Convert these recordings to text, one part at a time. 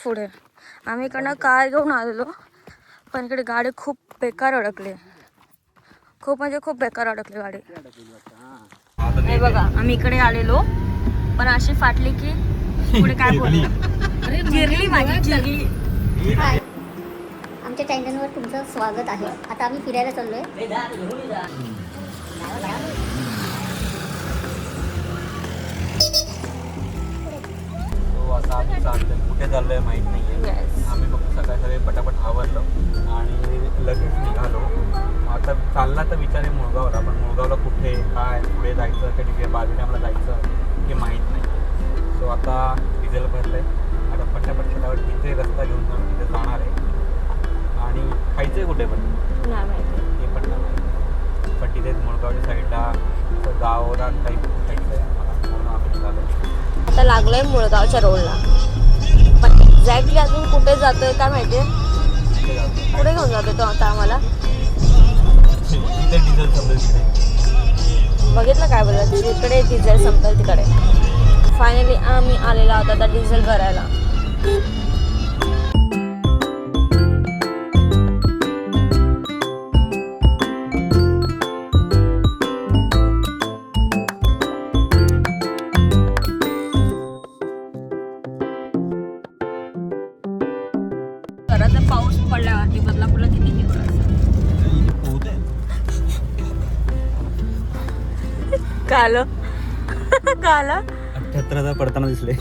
पुढे आम्ही इकडनं कार घेऊन आलेलो, पण इकडे गाडी खूप बेकार अडकली. खूप म्हणजे खूप बेकार अडकली गाडी. हे बघा आम्ही इकडे आलेलो, पण अशी फाटली की पुढे काय बोलली, चिरली माझी चिरली. आमच्या चॅनलवर तुमचं स्वागत आहे. आता आम्ही फिरायला चाललोय. आता आम्ही चाललोय, कुठे चाललोय माहित नाहीये. आम्ही फक्त सकाळी पटापट आवरलो आणि लगेच निघालो. आता चालला तर विचार आहे मुळगावला, पण मुळगावला कुठे काय पुढे जायचं कधी बालुड्यामला जायचं हे माहीत नाही. सो आता डिझेल भरलंय, आता पटापट तिथे रस्ता घेऊन जाऊन तिथे जाणार आहे. आणि खायचंय कुठे पण नाही माहिती, हे पण नाही माहिती, पण तिथे मुळगावच्या साईडला गावरान टाईप खायचं आहे आम्हाला, म्हणून आम्ही निघालो. आता लागलोय मुळगावच्या रोडला, पण एक्झॅक्टली अजून कुठे जातोय काय माहितीये. कुठे घेऊन जातोय तो आता आम्हाला, तिथे डिझेल संपेल तिथे. बघितलं काय बोलत, जिकडे डिझेल संपेल तिकडे. फायनली आम्ही आलेला होता आता डिझेल भरायला. पाऊस पडल्यावरती बदलापूरला किती हिरवळ असतं. काल 78,000 पडताना दिसले.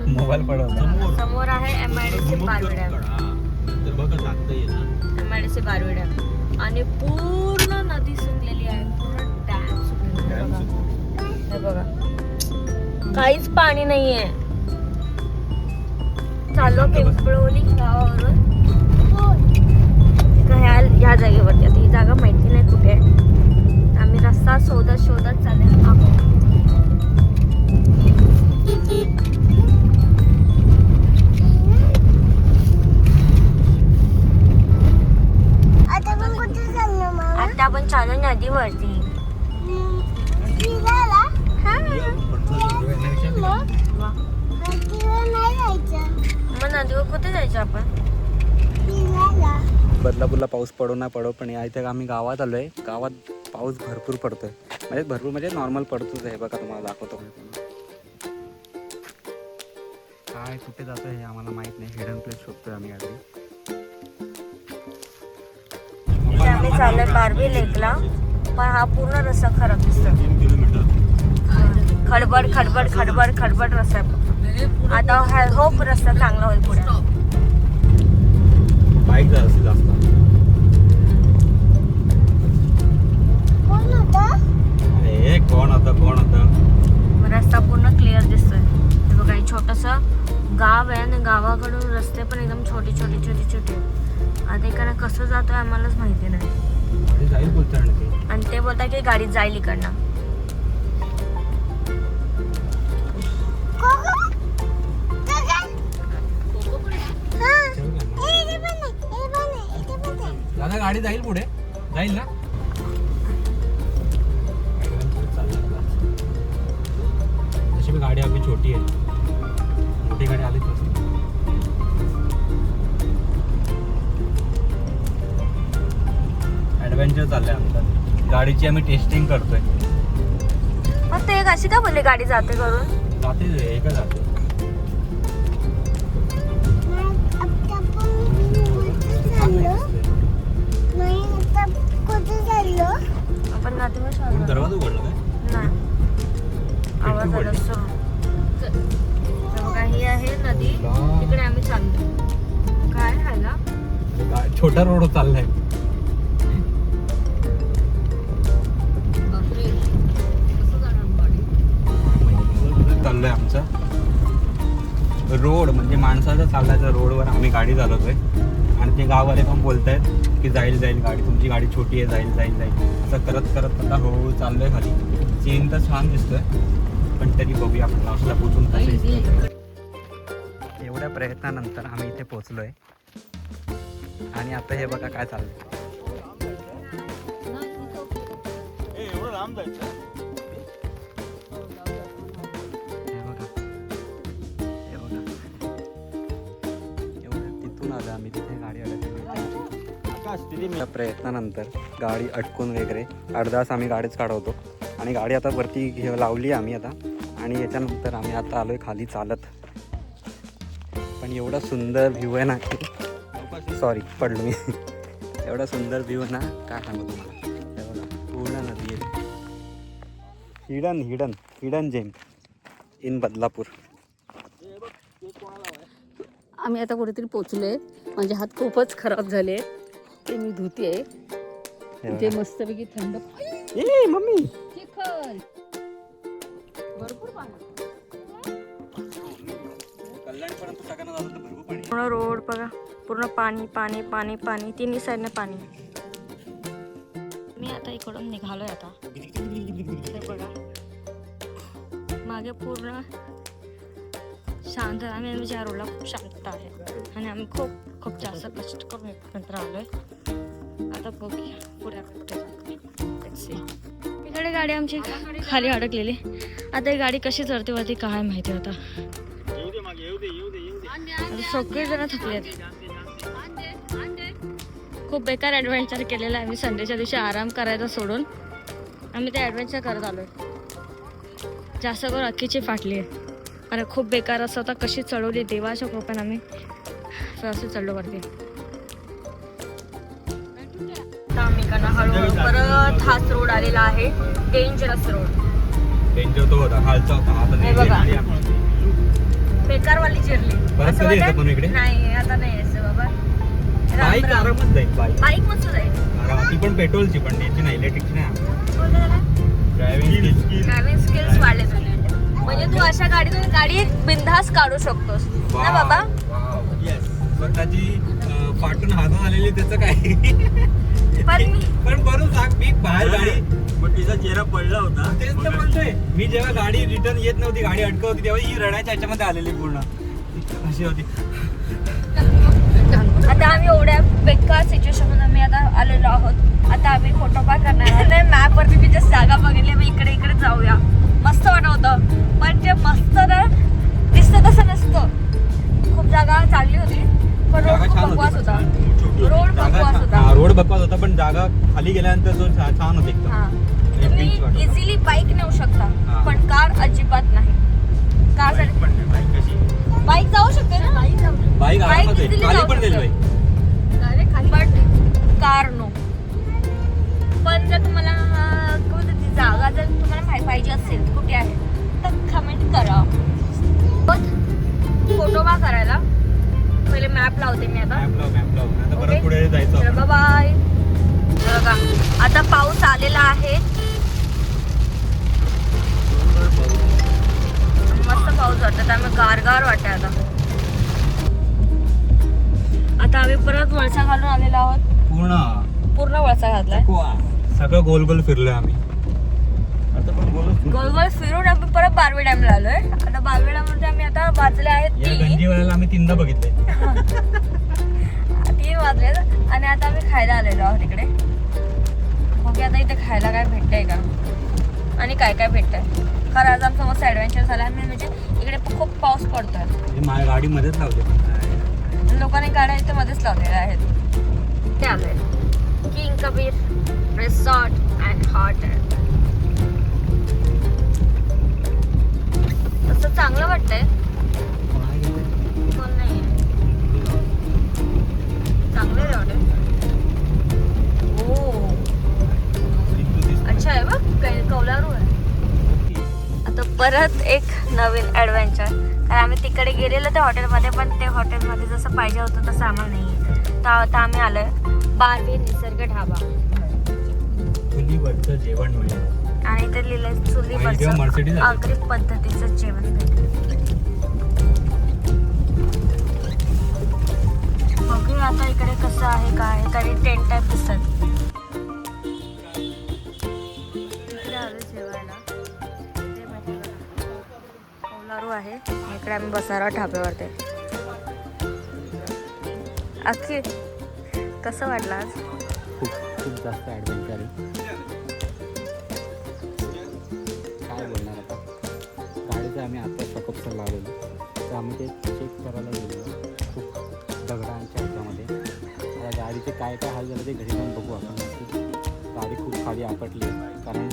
मोबाईल पडला समोर आहे MIDC बारवेड्या, MIDC बारवेड्या, आणि पूर्ण नदी सुकलेली आहे, पूर्ण डॅम सुकलेली. हे बघा काहीच पाणी नाहीये. चाललो पिंपळोली गावावरून ह्या जागेवरती. आता ही जागा माहिती नाही कुठे आहे. आम्ही रस्ता शोधत चालले आहोत. आता आपण चाललो नदीवरती. मग नदीवर कुठे जायचं आपण? बदलापूरला पाऊस पडो ना पडो, पण इथे आम्ही गावात आलोय. गावात पाऊस भरपूर पडतोय, म्हणजे नॉर्मल पडतोच आहे. बघा तुम्हाला दाखवतो. काय कुठे जातोय हे आम्हाला माहित नाही. हिडन प्लेस शोधतोय आम्ही गाडी. आम्ही चाललोय बारवी लेकला, पण हा पूर्ण रस्ता खराब दिसतो. खडबड खडबड खडबड खडबड रस्ता आहे. आता होप रस्ता चांगला होईल पुढे. बाईक जास्त कोण होतं रस्ता पूर्ण क्लिअर दिसतोय. हे बघा छोटस गाव आहे आणि गावाकडून रस्ते पण एकदम छोटे छोटे छोटे छोटे. आता इकडनं कसं जातोय आम्हालाच माहिती नाही. जाईल बोलतात आणि ते बोलतात की गाडी जाईल इकडनं. दादा गाडी जाईल पुढे, जाईल ना. जशी मी गाडी आपली छोटी आहे, मोठी गाडी आलीच नसते. ॲडव्हेंचर चाललंय आमचं. गाडीची आम्ही टेस्टिंग करतोय. मग ते अशी का बोलले गाडी जाते करून? जाते एका जाते. आपण नातेवाईक दरवाजा उघडला काय? आवाज आला असतो. ही आहे नदी, तिकडे आम्ही चाललो. काय आहे ना, छोटा रोड चाललाय. चाललोय आमचा रोड, म्हणजे माणसाचा चाललायचा रोडवर आम्ही गाडी चालवतोय. आणि ते गाववाले पण बोलतायत की जाईल गाडी, तुमची गाडी छोटी आहे, जाईल असं करत करत आता हो चाललोय खाली. सीन तर छान दिसतोय, पण तरी बघूया आपण लास्टला पोचून कसं दिसतोय. एवढ्या प्रयत्नानंतर आम्ही इथे पोचलोय. आणि आता हे बघा काय चाललंय. हे बघा प्रयत्नानंतर गाडी अटकून वगैरे अर्धा तास आम्ही गाडीच काढवतो आणि गाडी आता वरती लावली आम्ही आता आणि याच्यानंतर आम्ही आता आलोय खाली चालत. पण एवढा सुंदर व्ह्यू आहे ना की सॉरी पडलो मी. एवढा सुंदर व्ह्यू आहे ना काय सांगू तुम्हाला. एवढा पूर्ण नदी आहे. Hidden hidden hidden gem in Badlapur. आम्ही आता कुठेतरी पोचलोय. माझे हात खूपच खराब झाले ते मी धुते. ते मस्तपैकी थंड ए मम्मी चिखल भरपूर पाणी. पूर्ण रोड बघा पूर्ण पाणी पाणी पाणी पाणी तिन्ही साईडने पाणी. मी आता इकडून निघालोय आता. हे बघा मागे पूर्ण शांत. आम्ही ज्या रोडला खूप शांतता आहे आणि आम्ही खूप खूप जास्त कष्ट करून नंतर आलोय. आता बघूया पुढे कुठे जातो. इकडे गाडी आमची खाली अडकलेली. आता ही गाडी कशी चढते वरती काय माहिती. आता सगळे जण थकले आहेत. खूप बेकार ॲडव्हेंचर केलेला आहे आम्ही. संडेच्या दिवशी आराम करायचा सोडून आम्ही ते ॲडव्हेंचर करत आलोय. जास्त करून अख्खीची फाटली आहे आणि खूप बेकार असं होता. कशी चढवली देवाच्या कृपेने आम्ही व्यवस्थित चढलो वरती. आम्ही का हळूहळू परत हाच रोड आलेला आहे. Dangerous road. डेंजर तो होता खालचा होता. हे बघा बेकारवाली चिरली. परत कधी येतं पण इकडे? नाही आता नाही यायचं बाबा. बाईक आरामात जाईल. बाईक मस्त जाईल. ती पण पेट्रोलची पण याची नाही इलेक्ट्रिकची नाही. ड्रायव्हिंग स्किल्स वाढले तुझे. म्हणजे तू अशा गाडीतून गाडी बिनधास्त काढू शकतोस ना बाबा. स्वतःची फाटून हातात आलेली त्याचं काय. पण बरोबर सांग मी बाहेर गाडी मग तिचा चेहरा पडला होता. तेच तर बोलतोय मी. जेव्हा गाडी रिटर्न येत नव्हती गाडी अडकवती तेव्हा ही रडायच्या ह्याच्यामध्ये आलेली पूर्ण अशी होती. आता आम्ही एवढ्या बेकार सिच्युएशन मध्ये आम्ही आता आलेलो आहोत. आता आम्ही फोटोग्राफ करणार आहे. मॅप वरती मी जस्ट जागा बघितली. मी इकडे इकडे जाऊया मस्त वाटत होतं. पण ते मस्त ना दिसतं तसं नसतं. खूप जागा चांगली होती पण रोड खूप बकवास होता. रोड बकवास होता. रोड बकवास होता पण जागा खाली गेल्यानंतर जो छान होते तुम्ही इझिली बाईक नेऊ शकता पण कार अजिबात नाही. कार बाईक जाऊ शकते ना. बाईक खाली पण गेली बट कार नो. पण जर तुम्हाला जागा जर तुम्हाला पाहिजे असेल कुठे आहे तर कमेंट करा. फोटोग्राफ करायला पहिले मॅप लावते मी आता. परत पुढे जायचं. बाय. बघा आता पाऊस आलेला आहे. मस्त पाऊस वाटत त्यामुळे गारगार वाटत. आता आम्ही परत वळसा घालून आलेलो आहोत. पूर्ण वळसा घातलाय. सगळं गोल गोल फिरलोय आम्ही. गोल गोल फिरून आम्ही परत बारवी डॅमला आलोय. आता बारवी डॅम मध्ये आम्ही आता वाजले आहेत 3. गंजीवाल्याला आम्ही 3दा बघितले. 3 वाजले आणि आता आम्ही खायला आलेलो आहोत इकडे. बघू आता इथे खायला काय भेटतंय का आणि काय काय भेटतंय. खरं आज आमचं मस्त ॲडव्हेंचर झालं आहे. म्हणजे इकडे खूप पाऊस पडतोय. माझ्या गाडीमध्येच लावले. लोकांनी गाड्या इथे मध्येच लावलेल्या आहेत. ते आलोय king Kabir resort and hotel. तसं चांगलं वाटतंय. कोण नाही चांगलं आहे हॉटेल. ओ अच्छा आहे बघ कौलारू आहे. आता परत एक नवीन ॲडव्हेंचर. कारण आम्ही तिकडे गेलेलो त्या हॉटेलमध्ये पण ते हॉटेलमध्ये जसं पाहिजे होतं तसं आम्हाला नाही आहे. तर आता आम्ही आलोय बारवी निसर्ग ढाबा. चुलीवरचं जेवण मिळेल आणि ते लिहिलंय चुलीवरचं आगरी पद्धतीचं जेवण भेटेल. बघूया आता इकडे कसं आहे काय. काही टेंट टाईप दिसतात. इकडे आलो जेवायला. कौलारू आहे. इकडे आम्ही बसणार ढाब्यावरती. अख्खी कसं वाटलं आज. खूप खूप जास्त ॲडव्हेंचर आहे. काय बोलणार आता. गाडीचं आम्ही आता शॉकअपचं लावलेलं तर आम्ही ते चेक करायला गेलो. खूप दगडांच्या ह्याच्यामध्ये आता गाडीचे काय काय हाल झाले ते घरी जाऊन बघू आपण नक्की. गाडी खूप खाली आपटली कारण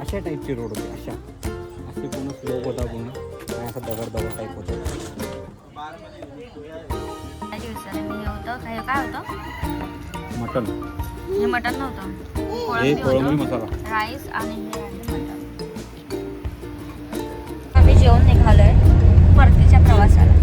अशा टाईपचे रोड होते, असे पूर्ण स्लोप होता पूर्ण आणि असा दगड टाईप होतं. काय होतं मटन, हे मटन नव्हतं, हे कोळंबी मसाला. राईस आणि हे आहे मटन. आम्ही जेवण निघालोय परतीच्या प्रवासाला.